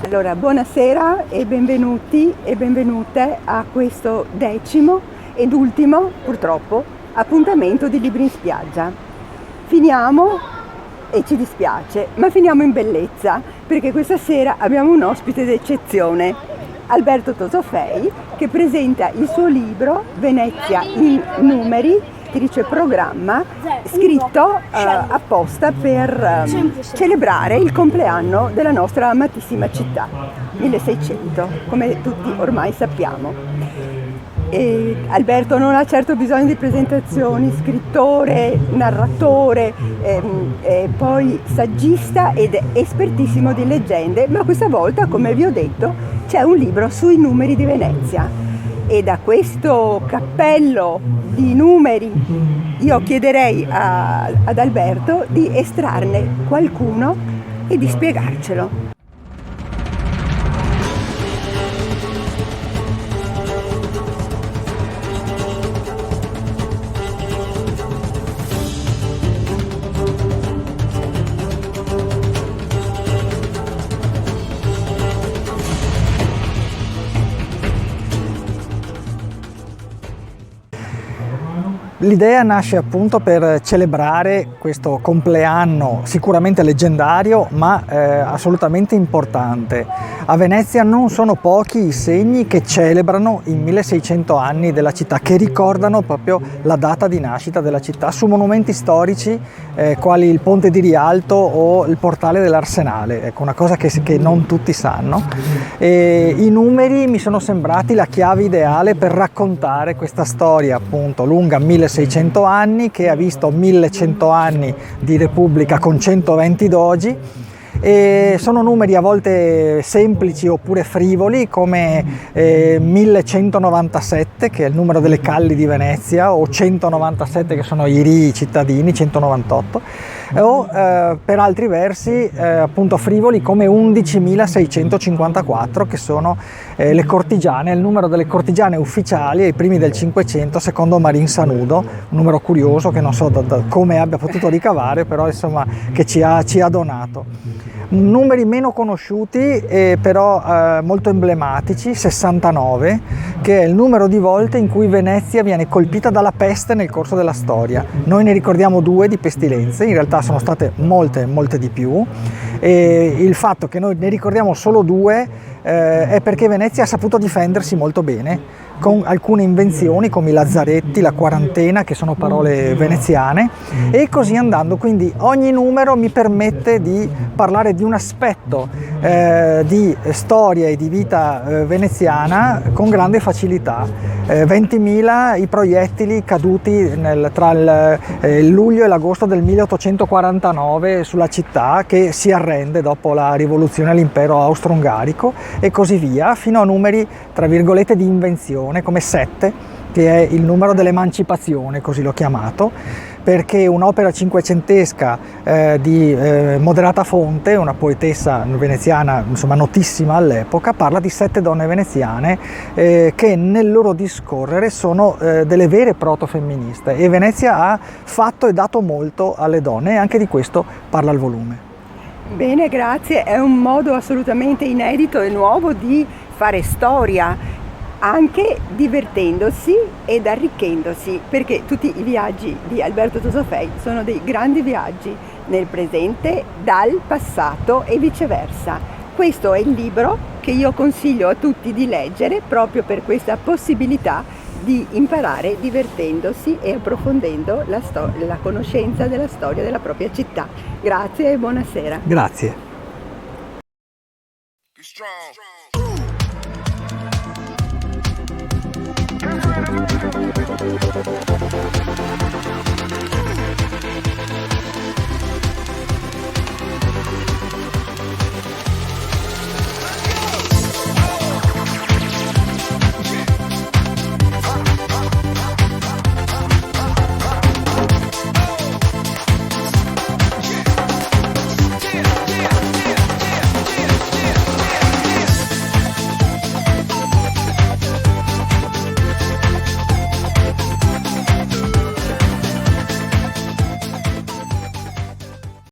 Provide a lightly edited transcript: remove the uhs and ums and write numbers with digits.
Allora, buonasera e benvenuti e benvenute a questo 10° ed ultimo, purtroppo, appuntamento di Libri in Spiaggia. Finiamo, e ci dispiace, ma finiamo in bellezza, perché questa sera abbiamo un ospite d'eccezione, Alberto Tosofei, che presenta il suo libro Venezia in numeri, dice programma, scritto apposta per celebrare il compleanno della nostra amatissima città, 1600, come tutti ormai sappiamo. E Alberto non ha certo bisogno di presentazioni, scrittore, narratore, poi saggista ed espertissimo di leggende, ma questa volta, come vi ho detto, c'è un libro sui numeri di Venezia. E da questo cappello di numeri io chiederei ad Alberto di estrarne qualcuno e di spiegarcelo. L'idea nasce appunto per celebrare questo compleanno sicuramente leggendario, ma assolutamente importante. A Venezia non sono pochi i segni che celebrano i 1600 anni della città, che ricordano proprio la data di nascita della città, su monumenti storici quali il Ponte di Rialto o il Portale dell'Arsenale. Ecco, una cosa che non tutti sanno. E i numeri mi sono sembrati la chiave ideale per raccontare questa storia appunto lunga 1600 anni, che ha visto 1100 anni di Repubblica con 120 dogi, e sono numeri a volte semplici oppure frivoli, come 1197, che è il numero delle calli di Venezia, o 197, che sono i rii cittadini, 198, o per altri versi appunto frivoli come 11.654, che sono le cortigiane, il numero delle cortigiane ufficiali ai primi del 500 secondo Marin Sanudo, un numero curioso che non so come abbia potuto ricavare, però insomma che ci ha donato. Numeri meno conosciuti però molto emblematici, 69, che è il numero di volte in cui Venezia viene colpita dalla peste nel corso della storia. Noi ne ricordiamo 2 di pestilenze, in realtà sono state molte di più, e il fatto che noi ne ricordiamo solo 2 è perché Venezia ha saputo difendersi molto bene, con alcune invenzioni come i lazzaretti, la quarantena, che sono parole veneziane, e così andando. Quindi ogni numero mi permette di parlare di un aspetto di storia e di vita veneziana con grande facilità. 20.000 i proiettili caduti tra il luglio e l'agosto del 1849 sulla città, che si arrende dopo la rivoluzione all'impero austro-ungarico, e così via, fino a numeri tra virgolette di invenzione come 7, che è il numero dell'emancipazione, così l'ho chiamato, perché un'opera cinquecentesca di Moderata Fonte, una poetessa veneziana insomma notissima all'epoca, parla di 7 donne veneziane che nel loro discorrere sono delle vere protofemministe, e Venezia ha fatto e dato molto alle donne, e anche di questo parla il volume. Bene, grazie, è un modo assolutamente inedito e nuovo di fare storia, anche divertendosi ed arricchendosi, perché tutti i viaggi di Alberto Tosofei sono dei grandi viaggi nel presente dal passato e viceversa. Questo è il libro che io consiglio a tutti di leggere, proprio per questa possibilità di imparare divertendosi e approfondendo la conoscenza della storia della propria città. Grazie e buonasera. Grazie. Be strong.